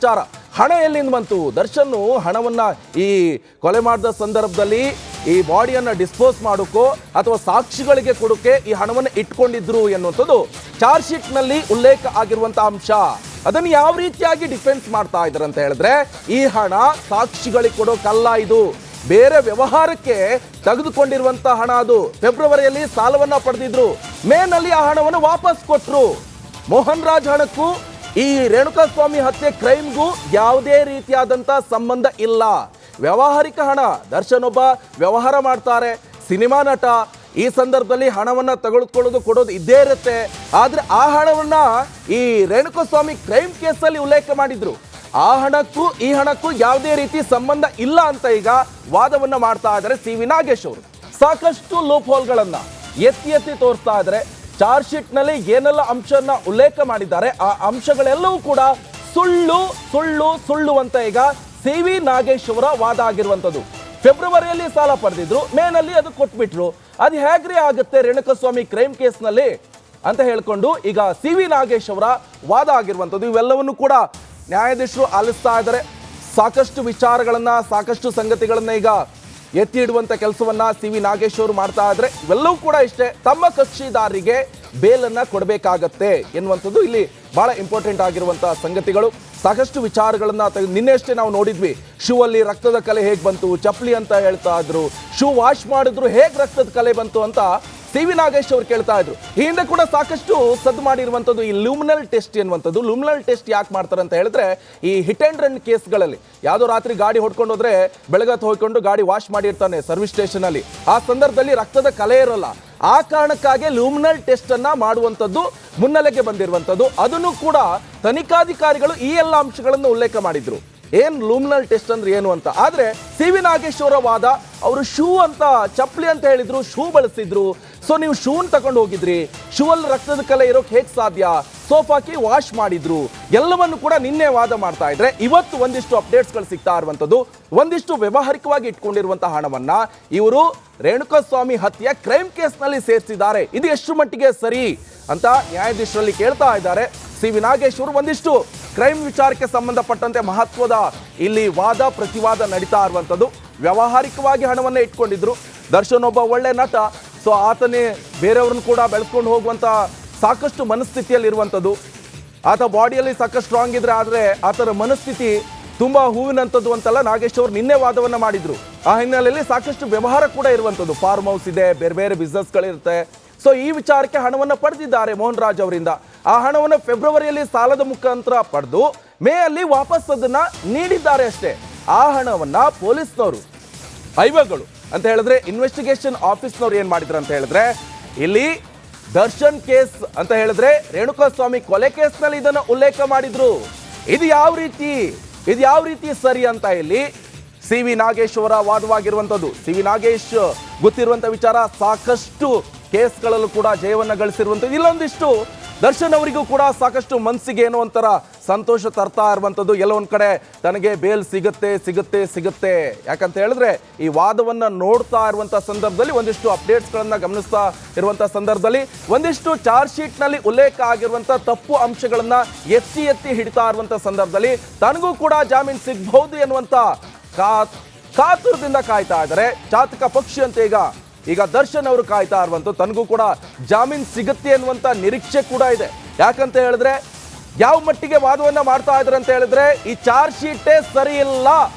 ವಿಚಾರ ಹಣ ಎಲ್ಲಿಂದ ಬಂತು? ದರ್ಶನ್ ಹಣವನ್ನ ಈ ಕೊಲೆ ಮಾಡಿದ ಸಂದರ್ಭದಲ್ಲಿ ಈ ಬಾಡಿಯನ್ನ ಡಿಸ್ಪೋಸ್ ಮಾಡೋಕೋ ಅಥವಾ ಸಾಕ್ಷಿಗಳಿಗೆ ಕೊಡೋಕೆ ಈ ಹಣವನ್ನು ಇಟ್ಕೊಂಡಿದ್ರು ಎನ್ನುವಂಥದ್ದು ಚಾರ್ಜ್ ಶೀಟ್ ನಲ್ಲಿ ಉಲ್ಲೇಖ ಆಗಿರುವಂತಹ ಅಂಶ. ಅದನ್ನು ಯಾವ ರೀತಿಯಾಗಿ ಡಿಫೆನ್ಸ್ ಮಾಡ್ತಾ ಇದ್ದಾರೆ ಅಂತ ಹೇಳಿದ್ರೆ, ಈ ಹಣ ಸಾಕ್ಷಿಗಳಿಗೆ ಕೊಡೋಕಲ್ಲ, ಇದು ಬೇರೆ ವ್ಯವಹಾರಕ್ಕೆ ತೆಗೆದುಕೊಂಡಿರುವಂತಹ ಹಣ. ಅದು ಫೆಬ್ರವರಿಯಲ್ಲಿ ಸಾಲವನ್ನ ಪಡೆದಿದ್ರು, ಮೇನಲ್ಲಿ ಆ ಹಣವನ್ನು ವಾಪಸ್ ಕೊಟ್ರು. ಮೋಹನ್ ರಾಜ್ ಹಣಕ್ಕೂ ಈ ರೇಣುಕಾಸ್ವಾಮಿ ಹತ್ಯೆ ಕ್ರೈಮ್ಗೂ ಯಾವುದೇ ರೀತಿಯಾದಂತ ಸಂಬಂಧ ಇಲ್ಲ. ವ್ಯಾವಹಾರಿಕ ಹಣ. ದರ್ಶನ್ ಒಬ್ಬ ವ್ಯವಹಾರ ಮಾಡ್ತಾರೆ, ಸಿನಿಮಾ ನಟ. ಈ ಸಂದರ್ಭದಲ್ಲಿ ಹಣವನ್ನ ತೆಗೆದುಕೊಳ್ಳೋದು ಕೊಡೋದು ಇದ್ದೇ ಇರುತ್ತೆ. ಆದ್ರೆ ಆ ಹಣವನ್ನ ಈ ರೇಣುಕಾಸ್ವಾಮಿ ಕ್ರೈಮ್ ಕೇಸಲ್ಲಿ ಉಲ್ಲೇಖ ಮಾಡಿದ್ರು. ಆ ಹಣಕ್ಕೂ ಈ ಹಣಕ್ಕೂ ಯಾವುದೇ ರೀತಿ ಸಂಬಂಧ ಇಲ್ಲ ಅಂತ ಈಗ ವಾದವನ್ನ ಮಾಡ್ತಾ ಇದ್ದಾರೆ ಸಿ ವಿ ನಾಗೇಶ್ ಅವರು. ಸಾಕಷ್ಟು ಲೂಪ್ ಹೋಲ್ಗಳನ್ನ ಎತ್ತಿ ಎತ್ತಿ ತೋರಿಸ್ತಾ ಇದ್ದಾರೆ. ಚಾರ್ಜ್ ಶೀಟ್ ನಲ್ಲಿ ಏನೆಲ್ಲ ಅಂಶನ ಉಲ್ಲೇಖ ಮಾಡಿದ್ದಾರೆ ಆ ಅಂಶಗಳೆಲ್ಲವೂ ಕೂಡ ಸುಳ್ಳು ಸುಳ್ಳು ಸುಳ್ಳು ಅಂತ ಈಗ ಸಿ ವಿ ನಾಗೇಶ್ ಅವರ ವಾದ ಆಗಿರುವಂತದ್ದು. ಫೆಬ್ರವರಿಯಲ್ಲಿ ಸಾಲ ಪಡೆದಿದ್ರು, ಮೇನಲ್ಲಿ ಅದು ಕೊಟ್ಬಿಟ್ರು. ಅದು ಹೇಗ್ರಿ ಆಗುತ್ತೆ ರೇಣುಕಾಸ್ವಾಮಿ ಕ್ರೈಮ್ ಕೇಸ್ ನಲ್ಲಿ ಅಂತ ಹೇಳ್ಕೊಂಡು ಈಗ ಸಿ ವಿ ನಾಗೇಶ್ ಅವರ ವಾದ ಆಗಿರುವಂತದ್ದು. ಇವೆಲ್ಲವನ್ನು ಕೂಡ ನ್ಯಾಯಾಧೀಶರು ಆಲಿಸ್ತಾ ಇದ್ದಾರೆ. ಸಾಕಷ್ಟು ವಿಚಾರಗಳನ್ನ ಸಾಕಷ್ಟು ಸಂಗತಿಗಳನ್ನ ಈಗ ಎತ್ತಿ ಇಡುವಂತ ಕೆಲಸವನ್ನ ಸಿ ವಿ ನಾಗೇಶ್ ಅವರು ಮಾಡ್ತಾ ಇದ್ರೆ, ಇವೆಲ್ಲವೂ ಕೂಡ ಇಷ್ಟೇ, ತಮ್ಮ ಕಕ್ಷಿದಾರರಿಗೆ ಬೇಲನ್ನ ಕೊಡಬೇಕಾಗತ್ತೆ ಎನ್ನುವಂಥದ್ದು ಇಲ್ಲಿ ಬಹಳ ಇಂಪಾರ್ಟೆಂಟ್ ಆಗಿರುವಂತಹ ಸಂಗತಿಗಳು. ಸಾಕಷ್ಟು ವಿಚಾರಗಳನ್ನ ನಿನ್ನೆ ಅಷ್ಟೇ ನಾವು ನೋಡಿದ್ವಿ. ಶೂ ಅಲ್ಲಿ ರಕ್ತದ ಕಲೆ ಹೇಗೆ ಬಂತು, ಚಪ್ಪಲಿ ಅಂತ ಹೇಳ್ತಾ ಇದ್ರು, ಶೂ ವಾಶ್ ಮಾಡಿದ್ರು ಹೇಗೆ ರಕ್ತದ ಕಲೆ ಬಂತು ಅಂತ ಸಿ ವಿ ನಾಗೇಶ್ ಅವರು ಕೇಳ್ತಾ ಇದ್ರು. ಈ ಹಿಂದೆ ಕೂಡ ಸಾಕಷ್ಟು ಸದ್ದು ಮಾಡಿರುವಂಥದ್ದು ಈ ಲೂಮಿನಲ್ ಟೆಸ್ಟ್ ಎನ್ನುವಂಥದ್ದು. ಲೂಮಿನಲ್ ಟೆಸ್ಟ್ ಯಾಕೆ ಮಾಡ್ತಾರೆ ಅಂತ ಹೇಳಿದ್ರೆ, ಈ ಹಿಟ್ ಅಂಡ್ ರನ್ ಕೇಸ್ಗಳಲ್ಲಿ ಯಾವುದೋ ರಾತ್ರಿ ಗಾಡಿ ಹೊಡ್ಕೊಂಡು ಹೋದ್ರೆ ಬೆಳಗತ್ತು ಹೋಗ್ಕೊಂಡು ಗಾಡಿ ವಾಶ್ ಮಾಡಿರ್ತಾನೆ ಸರ್ವಿಸ್ ಸ್ಟೇಷನ್ ಅಲ್ಲಿ, ಆ ಸಂದರ್ಭದಲ್ಲಿ ರಕ್ತದ ಕಲೆ ಇರೋಲ್ಲ. ಆ ಕಾರಣಕ್ಕಾಗಿ ಲೂಮಿನಲ್ ಟೆಸ್ಟ್ ಅನ್ನ ಮಾಡುವಂಥದ್ದು ಮುನ್ನೆಲೆಗೆ ಬಂದಿರುವಂಥದ್ದು. ಅದನ್ನು ಕೂಡ ತನಿಖಾಧಿಕಾರಿಗಳು ಈ ಎಲ್ಲ ಅಂಶಗಳನ್ನು ಉಲ್ಲೇಖ ಮಾಡಿದ್ರು. ಏನ್ ಲೂಮಿನಲ್ ಟೆಸ್ಟ್ ಅಂದ್ರೆ ಏನು ಅಂತ. ಆದ್ರೆ ಸಿ ವಿ ನಾಗೇಶ್ ಅವರ ವಾದ, ಅವರು ಶೂ ಅಂತ ಚಪ್ಪಲಿ ಅಂತ ಹೇಳಿದ್ರು, ಶೂ ಬಳಸಿದ್ರು. ಸೊ ನೀವು ಶೂನ್ ತಗೊಂಡು ಹೋಗಿದ್ರಿ, ಶೂ ಅಲ್ಲಿ ರಕ್ತದ ಕಲೆ ಇರೋಕೆ ಹೇಗೆ ಸಾಧ್ಯ, ಸೋಪ್ ಹಾಕಿ ವಾಶ್ ಮಾಡಿದ್ರು, ಎಲ್ಲವನ್ನು ಕೂಡ ನಿನ್ನೆ ವಾದ ಮಾಡ್ತಾ ಇದ್ರೆ, ಇವತ್ತು ಒಂದಿಷ್ಟು ಅಪ್ಡೇಟ್ಸ್ಗಳು ಸಿಗ್ತಾ ಇರುವಂತದ್ದು. ಒಂದಿಷ್ಟು ವ್ಯವಹಾರಿಕವಾಗಿ ಇಟ್ಕೊಂಡಿರುವಂತಹ ಹಣವನ್ನ ಇವರು ರೇಣುಕಾಸ್ವಾಮಿ ಹತ್ಯೆ ಕ್ರೈಮ್ ಕೇಸ್ ನಲ್ಲಿ ಸೇರಿಸಿದ್ದಾರೆ. ಇದು ಎಷ್ಟು ಮಟ್ಟಿಗೆ ಸರಿ ಅಂತ ನ್ಯಾಯಾಧೀಶರಲ್ಲಿ ಕೇಳ್ತಾ ಇದ್ದಾರೆ ಸಿ ವಿ ನಾಗೇಶ್ ಅವರು. ಒಂದಿಷ್ಟು ಕ್ರೈಮ್ ವಿಚಾರಕ್ಕೆ ಸಂಬಂಧಪಟ್ಟಂತೆ ಮಹತ್ವದ ಇಲ್ಲಿ ವಾದ ಪ್ರತಿವಾದ ನಡೀತಾ ಇರುವಂಥದ್ದು. ವ್ಯಾವಹಾರಿಕವಾಗಿ ಹಣವನ್ನ ಇಟ್ಕೊಂಡಿದ್ರು. ದರ್ಶನ್ ಒಬ್ಬ ಒಳ್ಳೆ ನಟ, ಸೊ ಆತನೇ ಬೇರೆಯವ್ರನ್ನ ಕೂಡ ಬೆಳೆಸ್ಕೊಂಡು ಹೋಗುವಂತ ಸಾಕಷ್ಟು ಮನಸ್ಥಿತಿಯಲ್ಲಿ ಇರುವಂಥದ್ದು. ಆತ ಬಾಡಿಯಲ್ಲಿ ಸಾಕಷ್ಟು ಸ್ಟ್ರಾಂಗ್ ಇದ್ರೆ, ಆದ್ರೆ ಆತನ ಮನಸ್ಥಿತಿ ತುಂಬಾ ಹೂವಿನಂಥದ್ದು ಅಂತೆಲ್ಲ ನಾಗೇಶ್ ಅವರು ನಿನ್ನೆ ವಾದವನ್ನ ಮಾಡಿದ್ರು. ಆ ಹಿನ್ನೆಲೆಯಲ್ಲಿ ಸಾಕಷ್ಟು ವ್ಯವಹಾರ ಕೂಡ ಇರುವಂಥದ್ದು. ಫಾರ್ಮ್ ಹೌಸ್ ಇದೆ, ಬೇರೆ ಬೇರೆ ಬಿಸ್ನೆಸ್ಗಳಿರುತ್ತೆ. ಸೊ ಈ ವಿಚಾರಕ್ಕೆ ಹಣವನ್ನ ಪಡೆದಿದ್ದಾರೆ ಮೋಹನ್ ರಾಜ್ ಅವರಿಂದ. ಆ ಹಣವನ್ನು ಫೆಬ್ರವರಿಯಲ್ಲಿ ಸಾಲದ ಮುಖಾಂತರ ಪಡೆದು ಮೇ ಅಲ್ಲಿ ವಾಪಸ್ ಅದನ್ನ ನೀಡಿದ್ದಾರೆ ಅಷ್ಟೇ. ಆ ಹಣವನ್ನ ಪೊಲೀಸ್ನವರು, ಐವಗಳು ಅಂತ ಹೇಳಿದ್ರೆ ಇನ್ವೆಸ್ಟಿಗೇಷನ್ ಆಫೀಸ್ನವ್ರು ಏನ್ ಮಾಡಿದ್ರು ಅಂತ ಹೇಳಿದ್ರೆ, ಇಲ್ಲಿ ದರ್ಶನ್ ಕೇಸ್ ಅಂತ ಹೇಳಿದ್ರೆ ರೇಣುಕಾಸ್ವಾಮಿ ಕೊಲೆ ಕೇಸ್ ನಲ್ಲಿ ಇದನ್ನ ಉಲ್ಲೇಖ ಮಾಡಿದ್ರು. ಇದು ಯಾವ ರೀತಿ ಸರಿ ಅಂತ ಇಲ್ಲಿ ಸಿ ವಿ ನಾಗೇಶ್ ಅವರ ವಾದವಾಗಿರುವಂತದ್ದು. ಸಿ ವಿ ನಾಗೇಶ್ ಗೊತ್ತಿರುವಂತ ವಿಚಾರ, ಸಾಕಷ್ಟು ಕೇಸ್ಗಳಲ್ಲೂ ಕೂಡ ಜಯವನ್ನ ಗಳಿಸಿರುವಂಥದ್ದು. ಇಲ್ಲೊಂದಿಷ್ಟು ದರ್ಶನ್ ಅವರಿಗೂ ಕೂಡ ಸಾಕಷ್ಟು ಮನಸ್ಸಿಗೆ ಏನೋ ಒಂಥರ ಸಂತೋಷ ತರ್ತಾ ಇರುವಂಥದ್ದು. ಎಲ್ಲ ಒಂದ್ ಕಡೆ ತನಗೆ ಬೇಲ್ ಸಿಗುತ್ತೆ ಯಾಕಂತ ಹೇಳಿದ್ರೆ, ಈ ವಾದವನ್ನ ನೋಡ್ತಾ ಇರುವಂತ ಸಂದರ್ಭದಲ್ಲಿ ಒಂದಿಷ್ಟು ಅಪ್ಡೇಟ್ಸ್ಗಳನ್ನ ಗಮನಿಸ್ತಾ ಇರುವಂತ ಸಂದರ್ಭದಲ್ಲಿ ಒಂದಿಷ್ಟು ಚಾರ್ಜ್ ಶೀಟ್ ನಲ್ಲಿ ಉಲ್ಲೇಖ ಆಗಿರುವಂತ ತಪ್ಪು ಅಂಶಗಳನ್ನ ಎತ್ತಿ ಹಿಡಿತಾ ಇರುವಂತ ಸಂದರ್ಭದಲ್ಲಿ ತನಗೂ ಕೂಡ ಜಾಮೀನು ಸಿಗಬಹುದು ಎನ್ನುವಂತ ಕಾತುರದಿಂದ ಕಾಯ್ತಾ ಇದ್ದಾರೆ. ಚಾತಕ ಪಕ್ಷಿ ಅಂತ ಈಗ ದರ್ಶನ್ ಅವರು ಕಾಯ್ತಾ ಇರುವಂತ, ತನಗೂ ಕೂಡ ಜಾಮೀನು ಸಿಗುತ್ತೆ ಅನ್ನುವಂತ ನಿರೀಕ್ಷೆ ಕೂಡ ಇದೆ. ಯಾಕಂತ ಹೇಳಿದ್ರೆ, ಯಾವ ಮಟ್ಟಿಗೆ ವಾದವನ್ನ ಮಾಡ್ತಾ ಇದ್ದಾರೆ ಅಂತ ಹೇಳಿದ್ರೆ, ಈ ಚಾರ್ಜ್ ಶೀಟೇ ಸರಿ ಇಲ್ಲ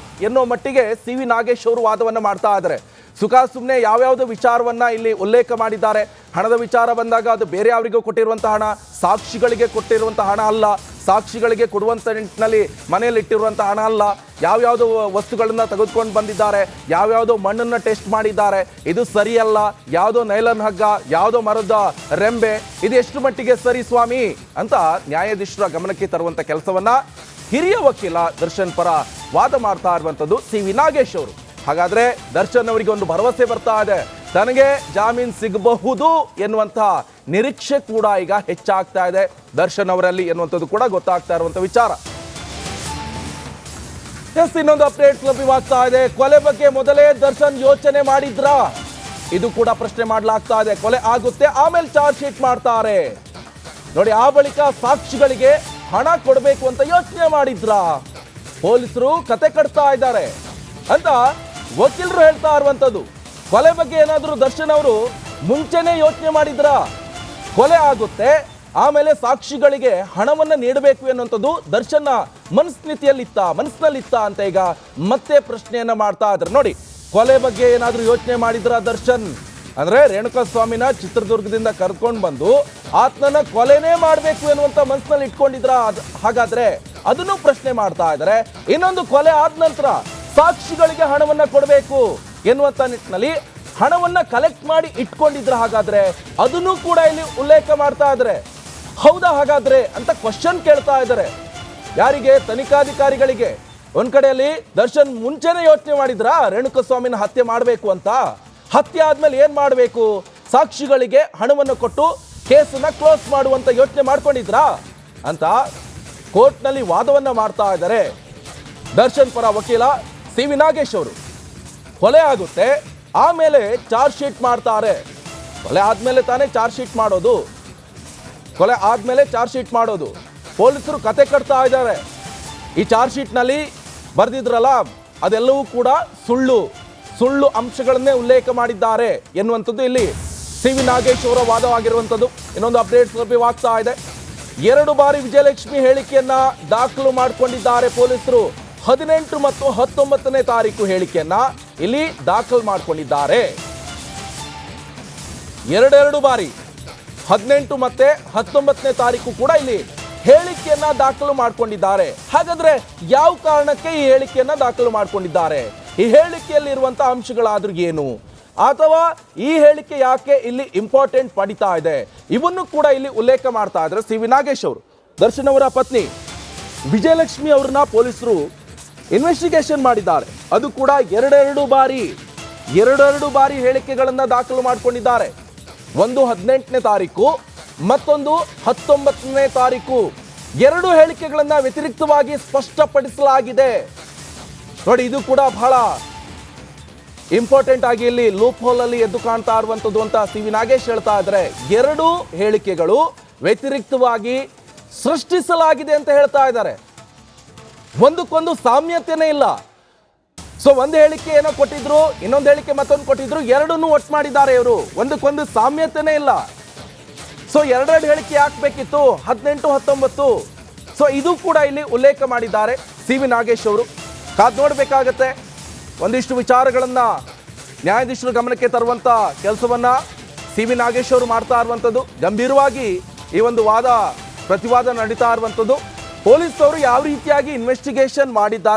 ಎನ್ನೋ ಮಟ್ಟಿಗೆ ಸಿ ವಿ ನಾಗೇಶ್ ಅವರು ವಾದವನ್ನ ಮಾಡ್ತಾ ಇದ್ದಾರೆ. ಸುಮ್ಮನೆ ಯಾವ್ಯಾವುದೋ ವಿಚಾರವನ್ನ ಇಲ್ಲಿ ಉಲ್ಲೇಖ ಮಾಡಿದ್ದಾರೆ. ಹಣದ ವಿಚಾರ ಬಂದಾಗ ಅದು ಬೇರೆ ಯಾರಿಗೂ ಕೊಟ್ಟಿರುವಂತಹ ಹಣ, ಸಾಕ್ಷಿಗಳಿಗೆ ಕೊಟ್ಟಿರುವಂತಹ ಹಣ ಅಲ್ಲ, ಸಾಕ್ಷಿಗಳಿಗೆ ಕೊಡುವಂತ ನಿಟ್ಟಿನಲ್ಲಿ ಮನೆಯಲ್ಲಿ ಇಟ್ಟಿರುವಂತಹ ಹಣ ಅಲ್ಲ. ಯಾವ್ಯಾವುದೋ ವಸ್ತುಗಳನ್ನ ತೆಗೆದುಕೊಂಡು ಬಂದಿದ್ದಾರೆ, ಯಾವ್ಯಾವುದೋ ಮಣ್ಣನ್ನ ಟೆಸ್ಟ್ ಮಾಡಿದ್ದಾರೆ, ಇದು ಸರಿಯಲ್ಲ. ಯಾವುದೋ ನೈಲನ್ ಹಗ್ಗ, ಯಾವುದೋ ಮರದ ರೆಂಬೆ, ಇದು ಎಷ್ಟು ಮಟ್ಟಿಗೆ ಸರಿ ಸ್ವಾಮಿ ಅಂತ ನ್ಯಾಯಾಧೀಶರ ಗಮನಕ್ಕೆ ತರುವಂತ ಕೆಲಸವನ್ನ ಹಿರಿಯ ವಕೀಲ ದರ್ಶನ್ ಪರ ವಾದ ಮಾಡ್ತಾ ಇರುವಂತದ್ದು ಸಿ ವಿ ನಾಗೇಶ್ ಅವರು. ಹಾಗಾದ್ರೆ ದರ್ಶನ್ ಅವರಿಗೆ ಒಂದು ಭರವಸೆ ಬರ್ತಾ ಇದೆ, ತನಗೆ ಜಾಮೀನು ಸಿಗಬಹುದು ಎನ್ನುವಂತ ನಿರೀಕ್ಷೆ ಕೂಡ ಈಗ ಹೆಚ್ಚಾಗ್ತಾ ಇದೆ ದರ್ಶನ್ ಅವರಲ್ಲಿ ಎನ್ನುವಂಥದ್ದು ಕೂಡ ಗೊತ್ತಾಗ್ತಾ ಇರುವಂತ ವಿಚಾರ. ಇನ್ನೊಂದು ಅಪ್ಡೇಟ್ ಲಭ್ಯವಾಗ್ತಾ ಇದೆ. ಕೊಲೆ ಬಗ್ಗೆ ಮೊದಲೇ ದರ್ಶನ್ ಯೋಚನೆ ಮಾಡಿದ್ರಾ? ಇದು ಕೂಡ ಪ್ರಶ್ನೆ ಮಾಡಲಾಗ್ತಾ ಇದೆ. ಕೊಲೆ ಆಗುತ್ತೆ, ಆಮೇಲೆ ಚಾರ್ಜ್ ಶೀಟ್ ಮಾಡ್ತಾರೆ ನೋಡಿ. ಆ ಬಳಿಕ ಸಾಕ್ಷಿಗಳಿಗೆ ಹಣ ಕೊಡಬೇಕು ಅಂತ ಯೋಚನೆ ಮಾಡಿದ್ರಾ? ಪೊಲೀಸರು ಕತೆ ಕಟ್ತಾ ಇದ್ದಾರೆ ಅಂತ ವಕೀಲರು ಹೇಳ್ತಾ ಇರುವಂತದ್ದು. ಕೊಲೆ ಬಗ್ಗೆ ಏನಾದರೂ ದರ್ಶನ್ ಅವರು ಮುಂಚೆನೆ ಯೋಚನೆ ಮಾಡಿದ್ರ? ಕೊಲೆ ಆಗುತ್ತೆ, ಆಮೇಲೆ ಸಾಕ್ಷಿಗಳಿಗೆ ಹಣವನ್ನ ನೀಡಬೇಕು ಎನ್ನುವಂಥದ್ದು ದರ್ಶನ್ನ ಮನಸ್ಸಿನಲ್ಲಿತ್ತ ಅಂತ ಈಗ ಮತ್ತೆ ಪ್ರಶ್ನೆಯನ್ನ ಮಾಡ್ತಾ ಇದ್ದಾರೆ. ನೋಡಿ, ಕೊಲೆ ಬಗ್ಗೆ ಏನಾದರೂ ಯೋಚನೆ ಮಾಡಿದ್ರ ದರ್ಶನ್? ಅಂದ್ರೆ ರೇಣುಕಾಸ್ವಾಮಿನ ಚಿತ್ರದುರ್ಗದಿಂದ ಕರ್ಕೊಂಡು ಬಂದು ಆತನನ್ನ ಕೊಲೆನೇ ಮಾಡಬೇಕು ಎನ್ನುವಂತ ಮನಸ್ಸಿನಲ್ಲಿ ಇಟ್ಕೊಂಡಿದ್ರ? ಹಾಗಾದ್ರೆ ಅದನ್ನು ಪ್ರಶ್ನೆ ಮಾಡ್ತಾ ಇದ್ದಾರೆ. ಇನ್ನೊಂದು, ಕೊಲೆ ಆದ ನಂತರ ಸಾಕ್ಷಿಗಳಿಗೆ ಹಣವನ್ನ ಕೊಡಬೇಕು ಎನ್ನುವಂತ ನಿಟ್ಟಿನಲ್ಲಿ ಹಣವನ್ನ ಕಲೆಕ್ಟ್ ಮಾಡಿ ಇಟ್ಕೊಂಡಿದ್ರ? ಹಾಗಾದ್ರೆ ಅದನ್ನು ಕೂಡ ಇಲ್ಲಿ ಉಲ್ಲೇಖ ಮಾಡ್ತಾ ಇದ್ದಾರೆ. ಹೌದಾ ಹಾಗಾದ್ರೆ ಅಂತ ಕ್ವಶನ್ ಕೇಳ್ತಾ ಇದ್ದಾರೆ. ಯಾರಿಗೆ? ತನಿಖಾಧಿಕಾರಿಗಳಿಗೆ. ಒಂದ್ ಕಡೆಯಲ್ಲಿ ದರ್ಶನ್ ಮುಂಚೆನೆ ಯೋಚನೆ ಮಾಡಿದ್ರ ರೇಣುಕಾಸ್ವಾಮಿನ ಹತ್ಯೆ ಮಾಡಬೇಕು ಅಂತ? ಹತ್ಯೆ ಆದ್ಮೇಲೆ ಏನ್ ಮಾಡಬೇಕು? ಸಾಕ್ಷಿಗಳಿಗೆ ಹಣವನ್ನು ಕೊಟ್ಟು ಕೇಸನ್ನ ಕ್ಲೋಸ್ ಮಾಡುವಂತ ಯೋಚನೆ ಮಾಡ್ಕೊಂಡಿದ್ರಾ ಅಂತ ಕೋರ್ಟ್ನಲ್ಲಿ ವಾದವನ್ನ ಮಾಡ್ತಾ ಇದ್ದಾರೆ ದರ್ಶನ್ ಪರ ವಕೀಲ ಸಿ.ವಿ. ನಾಗೇಶ್ ಅವರು. ಕೊಲೆ ಆಗುತ್ತೆ, ಆಮೇಲೆ ಚಾರ್ಜ್ ಶೀಟ್ ಮಾಡ್ತಾರೆ. ಕೊಲೆ ಆದ್ಮೇಲೆ ತಾನೇ ಚಾರ್ಜ್ ಶೀಟ್ ಮಾಡೋದು. ಪೊಲೀಸರು ಕತೆ ಕಟ್ತಾ ಇದ್ದಾರೆ. ಈ ಚಾರ್ಜ್ ಶೀಟ್ನಲ್ಲಿ ಬರೆದಿದ್ರಲ್ಲ, ಅದೆಲ್ಲವೂ ಕೂಡ ಸುಳ್ಳು ಅಂಶಗಳನ್ನೇ ಉಲ್ಲೇಖ ಮಾಡಿದ್ದಾರೆ ಎನ್ನುವಂಥದ್ದು ಇಲ್ಲಿ ಸಿ.ವಿ. ನಾಗೇಶ್ ಅವರ ವಾದವಾಗಿರುವಂಥದ್ದು. ಇನ್ನೊಂದು ಅಪ್ಡೇಟ್ಸ್ ಲಭ್ಯವಾಗ್ತಾ ಇದೆ. 2 ಬಾರಿ ವಿಜಯಲಕ್ಷ್ಮಿ ಹೇಳಿಕೆಯನ್ನ ದಾಖಲು ಮಾಡಿಕೊಂಡಿದ್ದಾರೆ ಪೊಲೀಸರು. 18 ಮತ್ತು 19ನೇ ತಾರೀಕು ಹೇಳಿಕೆಯನ್ನ ಇಲ್ಲಿ ದಾಖಲು ಮಾಡಿಕೊಂಡಿದ್ದಾರೆ. 2 ಬಾರಿ 18 ಮತ್ತೆ 19ನೇ ತಾರೀಕು ಕೂಡ ಇಲ್ಲಿ ಹೇಳಿಕೆಯನ್ನ ದಾಖಲು ಮಾಡಿಕೊಂಡಿದ್ದಾರೆ. ಹಾಗಾದ್ರೆ ಯಾವ ಕಾರಣಕ್ಕೆ ಈ ಹೇಳಿಕೆಯನ್ನ ದಾಖಲು ಮಾಡಿಕೊಂಡಿದ್ದಾರೆ? ಈ ಹೇಳಿಕೆಯಲ್ಲಿ ಇರುವಂತಹ ಅಂಶಗಳಾದ್ರೂ ಏನು, ಅಥವಾ ಈ ಹೇಳಿಕೆ ಯಾಕೆ ಇಲ್ಲಿ ಇಂಪಾರ್ಟೆಂಟ್ ಪಡಿತಾ ಇದೆ, ಇವನ್ನು ಕೂಡ ಇಲ್ಲಿ ಉಲ್ಲೇಖ ಮಾಡ್ತಾ ಇದ್ದಾರೆ ಸಿ.ವಿ. ನಾಗೇಶ್ ಅವರು. ದರ್ಶನ್ ಅವರ ಪತ್ನಿ ವಿಜಯಲಕ್ಷ್ಮಿ ಅವ್ರನ್ನ ಪೊಲೀಸರು ಇನ್ವೆಸ್ಟಿಗೇಷನ್ ಮಾಡಿದ್ದಾರೆ. ಅದು ಕೂಡ 2 ಬಾರಿ ಹೇಳಿಕೆಗಳನ್ನ ದಾಖಲು ಮಾಡಿಕೊಂಡಿದ್ದಾರೆ. ಒಂದು 18ನೇ ತಾರೀಕು, ಮತ್ತೊಂದು 19ನೇ ತಾರೀಕು. 2 ಹೇಳಿಕೆಗಳನ್ನ ವ್ಯತಿರಿಕ್ತವಾಗಿ ಸ್ಪಷ್ಟಪಡಿಸಲಾಗಿದೆ. ನೋಡಿ, ಇದು ಕೂಡ ಬಹಳ ಇಂಪಾರ್ಟೆಂಟ್ ಆಗಿ ಇಲ್ಲಿ ಲೂಪ್ ಹೋಲ್ ಅಲ್ಲಿ ಎದ್ದು ಕಾಣ್ತಾ ಇರುವಂತದ್ದು ಅಂತ ಸಿ.ವಿ. ನಾಗೇಶ್ ಹೇಳ್ತಾ ಇದ್ದಾರೆ. 2 ಹೇಳಿಕೆಗಳು ವ್ಯತಿರಿಕ್ತವಾಗಿ ಸೃಷ್ಟಿಸಲಾಗಿದೆ ಅಂತ ಹೇಳ್ತಾ ಇದ್ದಾರೆ. ಒಂದಕ್ಕೊಂದು ಸಾಮ್ಯತೆನೇ ಇಲ್ಲ. ಸೊ ಒಂದು ಹೇಳಿಕೆ ಏನೋ ಕೊಟ್ಟಿದ್ರು, ಇನ್ನೊಂದು ಹೇಳಿಕೆ ಮತ್ತೊಂದು ಕೊಟ್ಟಿದ್ರು, ಎರಡನ್ನೂ ಒಟ್ಟು ಮಾಡಿದ್ದಾರೆ ಇವರು. ಒಂದಕ್ಕೊಂದು ಸಾಮ್ಯತೆನೇ ಇಲ್ಲ. ಸೊ 2 ಹೇಳಿಕೆ ಯಾಕೆ ಬೇಕಿತ್ತು? 18, 19. ಸೊ ಇದು ಕೂಡ ಇಲ್ಲಿ ಉಲ್ಲೇಖ ಮಾಡಿದ್ದಾರೆ ಸಿ.ವಿ. ನಾಗೇಶ್ ಅವರು. ಕಾದು ನೋಡಬೇಕಾಗತ್ತೆ. ಒಂದಿಷ್ಟು ವಿಚಾರಗಳನ್ನ ನ್ಯಾಯಾಧೀಶರ ಗಮನಕ್ಕೆ ತರುವಂತ ಕೆಲಸವನ್ನ ಸಿ.ವಿ. ನಾಗೇಶ್ ಅವರು ಮಾಡ್ತಾ ಇರುವಂಥದ್ದು. ಗಂಭೀರವಾಗಿ ಈ ಒಂದು ಪ್ರತಿವಾದ ನಡೀತಾ ಇರುವಂಥದ್ದು. ಪೊಲೀಸ್ ಅವರು ಯಾವ ರೀತಿಯಾಗಿ ಇನ್ವೆಸ್ಟಿಗೇಷನ್ ಮಾಡಿದ್ದಾರೆ